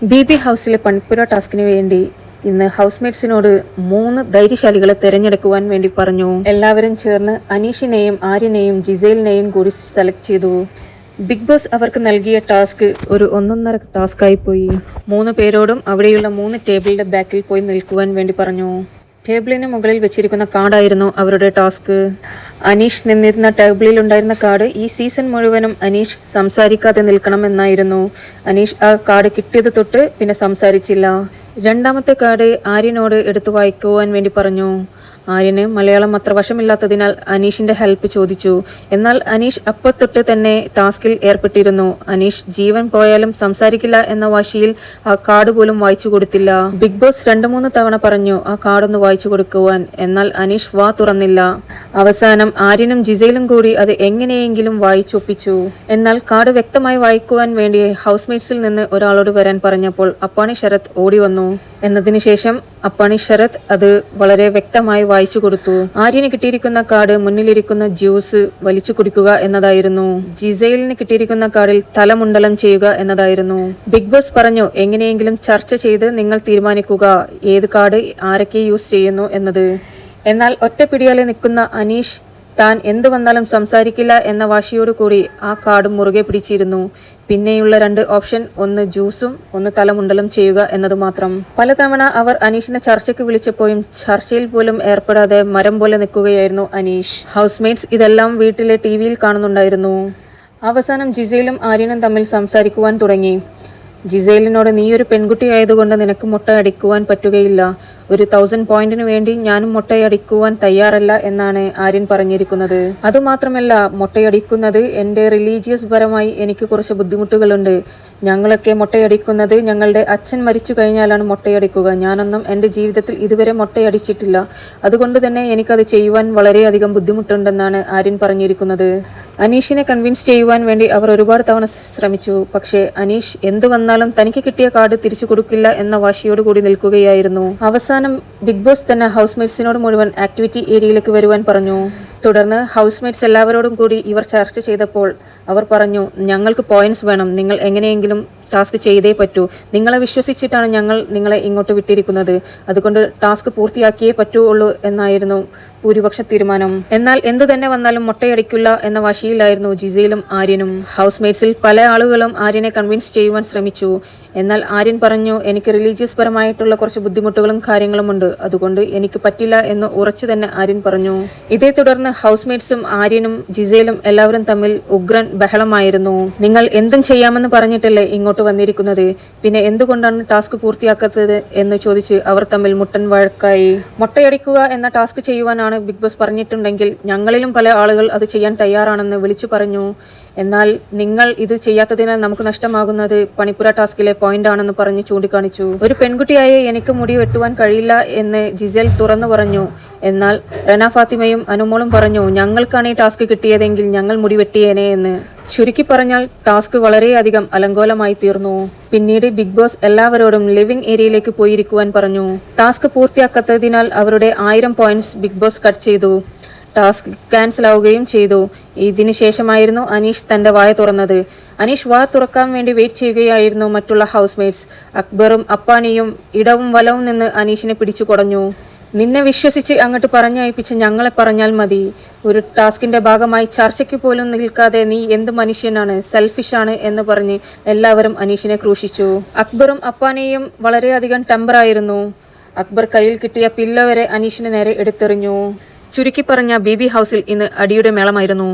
B ഹൗസിലെ പണിപ്പുര ടാസ്കിന് വേണ്ടി ഇന്ന് ഹൗസ്മേറ്റ്സിനോട് 3 ധൈര്യശാലികളെ തിരഞ്ഞെടുക്കുവാൻ വേണ്ടി പറഞ്ഞു. എല്ലാവരും ചേർന്ന് അനീഷിനെയും ആര്യനെയും ജിസേലിനെയും കൂടി സെലക്ട് ചെയ്തു. ബിഗ് ബോസ് അവർക്ക് നൽകിയ ടാസ്ക് ഒരു ഒന്നൊന്നര ടാസ്കായി പോയി. 3 പേരോടും അവിടെയുള്ള 3 ടേബിളിന്റെ ബാക്കിൽ പോയി നിൽക്കുവാൻ വേണ്ടി പറഞ്ഞു. ടേബിളിന് മുകളിൽ വെച്ചിരിക്കുന്ന കാർഡായിരുന്നു അവരുടെ ടാസ്ക്. അനീഷ് നിന്നിരുന്ന ടേബിളിൽ ഉണ്ടായിരുന്ന കാർഡ് ഈ സീസൺ മുഴുവനും അനീഷ് സംസാരിക്കാതെ നിൽക്കണമെന്നായിരുന്നു. അനീഷ് ആ കാർഡ് കിട്ടിയത് തൊട്ട് പിന്നെ സംസാരിച്ചില്ല. രണ്ടാമത്തെ കാർഡ് ആര്യനോട് എടുത്തു വായിക്കുവാൻ വേണ്ടി പറഞ്ഞു. ആര്യന് മലയാളം അത്ര വശമില്ലാത്തതിനാൽ അനീഷിന്റെ ഹെൽപ്പ് ചോദിച്ചു. എന്നാൽ അനീഷ് അപ്പത്തൊട്ട് തന്നെ ടാസ്കിൽ ഏർപ്പെട്ടിരുന്നു. അനീഷ് ജീവൻ പോയാലും സംസാരിക്കില്ല എന്ന വാശിയിൽ ആ കാർഡ് പോലും വായിച്ചു കൊടുത്തില്ല. ബിഗ് ബോസ് 2-3 തവണ പറഞ്ഞു ആ കാർഡൊന്ന് വായിച്ചു കൊടുക്കുവാൻ. എന്നാൽ അനീഷ് വാ തുറന്നില്ല. അവസാനം ആര്യനും ജിസയിലും കൂടി അത് എങ്ങനെയെങ്കിലും വായിച്ചൊപ്പിച്ചു. എന്നാൽ കാർഡ് വ്യക്തമായി വായിക്കുവാൻ വേണ്ടി ഹൗസ്മേറ്റ്സിൽ നിന്ന് ഒരാളോട് വരാൻ പറഞ്ഞപ്പോൾ അപ്പാണി ശരത് ഓടി വന്നു. എന്നതിന് ശേഷം അപ്പാണി ശരത് അത് വളരെ വ്യക്തമായി വായിച്ചു കൊടുത്തു. ആര്യന് കിട്ടിയിരിക്കുന്ന കാർഡ് മുന്നിലിരിക്കുന്ന ജ്യൂസ് വലിച്ചു കുടിക്കുക എന്നതായിരുന്നു. ജിസൈലിന് കിട്ടിയിരിക്കുന്ന കാർഡിൽ തലമുണ്ടലം ചെയ്യുക എന്നതായിരുന്നു. ബിഗ് ബോസ് പറഞ്ഞു എങ്ങനെയെങ്കിലും ചർച്ച ചെയ്ത് നിങ്ങൾ തീരുമാനിക്കുക ഏത് കാർഡ് ആരൊക്കെ യൂസ് ചെയ്യുന്നു എന്നത്. എന്നാൽ ഒറ്റ പിടിയാലെ നിൽക്കുന്ന അനീഷ് താൻ എന്തു വന്നാലും സംസാരിക്കില്ല എന്ന വാശിയോടു കൂടി ആ കാർഡ് മുറുകെ പിടിച്ചിരുന്നു. പിന്നെയുള്ള 2 ഓപ്ഷൻ, ഒന്ന് ജ്യൂസും ഒന്ന് തലമുണ്ടലും ചെയ്യുക എന്നത് മാത്രം. പലതവണ അവർ അനീഷിനെ ചർച്ചയ്ക്ക് വിളിച്ചപ്പോഴും ചർച്ചയിൽ പോലും ഏർപ്പെടാതെ മരം പോലെ നിൽക്കുകയായിരുന്നു അനീഷ്. ഹൗസ്മേറ്റ്സ് ഇതെല്ലാം വീട്ടിലെ ടിവിയിൽ കാണുന്നുണ്ടായിരുന്നു. അവസാനം ജിസയിലും ആര്യനും തമ്മിൽ സംസാരിക്കുവാൻ തുടങ്ങി. ജിസേലിനോട് നീ ഒരു പെൺകുട്ടിയായതുകൊണ്ട് നിനക്ക് മുട്ടയടിക്കുവാൻ പറ്റുകയില്ല. ഒരു 1000 പോയിന്റിന് വേണ്ടി ഞാനും മുട്ടയടിക്കുവാൻ തയ്യാറല്ല എന്നാണ് ആര്യൻ പറഞ്ഞിരിക്കുന്നത്. അതുമാത്രമല്ല മുട്ടയടിക്കുന്നത് എൻ്റെ റിലീജിയസ് പരമായി എനിക്ക് കുറച്ച് ബുദ്ധിമുട്ടുകളുണ്ട്. ഞങ്ങളൊക്കെ മുട്ടയടിക്കുന്നത് ഞങ്ങളുടെ അച്ഛൻ മരിച്ചു കഴിഞ്ഞാലാണ് മുട്ടയടിക്കുക. ഞാനൊന്നും എൻ്റെ ജീവിതത്തിൽ ഇതുവരെ മുട്ടയടിച്ചിട്ടില്ല. അതുകൊണ്ട് തന്നെ എനിക്കത് ചെയ്യുവാൻ വളരെയധികം ബുദ്ധിമുട്ടുണ്ടെന്നാണ് ആര്യൻ പറഞ്ഞിരിക്കുന്നത്. അനീഷിനെ കൺവിൻസ് ചെയ്യുവാൻ വേണ്ടി അവർ ഒരുപാട് തവണ ശ്രമിച്ചു. പക്ഷേ അനീഷ് എന്തു വന്നാലും തനിക്ക് കിട്ടിയ കാർഡ് തിരിച്ചു കൊടുക്കില്ല എന്ന വാശിയോട് കൂടി നിൽക്കുകയായിരുന്നു. അവസാനം ബിഗ് ബോസ് തന്നെ ഹൗസ്മേറ്റ്സിനോട് മുഴുവൻ ആക്ടിവിറ്റി ഏരിയയിലേക്ക് വരുവാൻ പറഞ്ഞു. തുടർന്ന് ഹൗസ്മേറ്റ്സ് എല്ലാവരോടും കൂടി ഇവർ ചർച്ച ചെയ്തപ്പോൾ അവർ പറഞ്ഞു ഞങ്ങൾക്ക് പോയിന്റ്സ് വേണം. നിങ്ങൾ എങ്ങനെയെങ്കിലും ടാസ്ക് ചെയ്തേ പറ്റൂ. നിങ്ങളെ വിശ്വസിച്ചിട്ടാണ് ഞങ്ങൾ നിങ്ങളെ ഇങ്ങോട്ട് വിട്ടിരിക്കുന്നത്. അതുകൊണ്ട് ടാസ്ക് പൂർത്തിയാക്കിയേ പറ്റുള്ളൂ എന്നായിരുന്നു ഭൂരിപക്ഷ തീരുമാനം. എന്നാൽ എന്തു തന്നെ വന്നാലും മുട്ടയടിക്കില്ല എന്ന വാശിയിലായിരുന്നു ജിസയിലും ആര്യനും. ഹൗസ്മേറ്റ്സിൽ പല ആളുകളും ആര്യനെ കൺവിൻസ് ചെയ്യുവാൻ ശ്രമിച്ചു. എന്നാൽ ആര്യൻ പറഞ്ഞു എനിക്ക് റിലീജിയസ് പരമായിട്ടുള്ള കുറച്ച് ബുദ്ധിമുട്ടുകളും കാര്യങ്ങളും ഉണ്ട്. അതുകൊണ്ട് എനിക്ക് പറ്റില്ല എന്ന് ഉറച്ചു തന്നെ ആര്യൻ പറഞ്ഞു. ഇതേ തുടർന്ന് ഹൗസ്മേറ്റ്സും ആര്യനും ജിസയിലും എല്ലാവരും തമ്മിൽ ഉഗ്രൻ ബഹളമായിരുന്നു. നിങ്ങൾ എന്തും ചെയ്യാമെന്ന് പറഞ്ഞിട്ടല്ലേ ഇങ്ങോട്ട് വന്നിരിക്കുന്നത്, പിന്നെ എന്തുകൊണ്ടാണ് ടാസ്ക് പൂർത്തിയാക്കാത്തത് എന്ന് ചോദിച്ച് അവർ തമ്മിൽ മുട്ടൻ വഴക്കായി. മുട്ടയടിക്കുക എന്ന ടാസ്ക് ചെയ്യുവാനാണ് ബിഗ് ബോസ് പറഞ്ഞിട്ടുണ്ടെങ്കിൽ ഞങ്ങളിലും പല ആളുകൾ അത് ചെയ്യാൻ തയ്യാറാണെന്ന് വിളിച്ചു പറഞ്ഞു. എന്നാൽ നിങ്ങൾ ഇത് ചെയ്യാത്തതിനാൽ നമുക്ക് നഷ്ടമാകുന്നത് പണിപ്പുര ടാസ്കിലെ പോയിന്റ് ആണെന്ന് പറഞ്ഞ് ചൂണ്ടിക്കാണിച്ചു. ഒരു പെൺകുട്ടിയായ എനിക്ക് മുടി വെട്ടുവാൻ കഴിയില്ല എന്ന് ജിസേൽ തുറന്നു പറഞ്ഞു. എന്നാൽ റന ഫാത്തിമയും അനുമോളും പറഞ്ഞു ഞങ്ങൾക്കാണ് ഈ ടാസ്ക് കിട്ടിയതെങ്കിൽ ഞങ്ങൾ മുടി വെട്ടിയേനെ എന്ന്. ചുരുക്കി പറഞ്ഞാൽ ടാസ്ക് വളരെയധികം അലങ്കോലമായി തീർന്നു. പിന്നീട് ബിഗ് ബോസ് എല്ലാവരോടും ലിവിംഗ് ഏരിയയിലേക്ക് പോയിരിക്കുവാൻ പറഞ്ഞു. ടാസ്ക് പൂർത്തിയാക്കാത്തതിനാൽ അവരുടെ 1000 പോയിന്റ്സ് ബിഗ് ബോസ് കട്ട് ചെയ്തു. ടാസ്ക് ക്യാൻസൽ ആവുകയും ചെയ്തു. ഇതിനു ശേഷമായിരുന്നു അനീഷ് തന്റെ വായ തുറന്നത്. അനീഷ് വാ തുറക്കാൻ വേണ്ടി വെയിറ്റ് ചെയ്യുകയായിരുന്നു മറ്റുള്ള ഹൗസ്മേറ്റ്സ്. അക്ബറും അപ്പാനിയും ഇടവും വലവും നിന്ന് അനീഷിനെ പിടിച്ചു കുടഞ്ഞു. നിന്നെ വിശ്വസിച്ച് അങ്ങോട്ട് പറഞ്ഞയപ്പിച്ച് ഞങ്ങളെ പറഞ്ഞാൽ മതി. ഒരു ടാസ്കിന്റെ ഭാഗമായി ചർച്ചയ്ക്ക് പോലും നിൽക്കാതെ നീ എന്ത് മനുഷ്യനാണ്, സെൽഫിഷാണ് എന്ന് പറഞ്ഞ് എല്ലാവരും അനീഷിനെ ക്രൂശിച്ചു. അക്ബറും അപ്പാനിയും വളരെയധികം ടെമ്പറായിരുന്നു. അക്ബർ കയ്യിൽ കിട്ടിയ പില്ലോ വരെ അനീഷിന് നേരെ എടുത്തെറിഞ്ഞു. ചുരുക്കി പറഞ്ഞ ബി ഹൗസിൽ ഇന്ന് അടിയുടെ മേളമായിരുന്നു.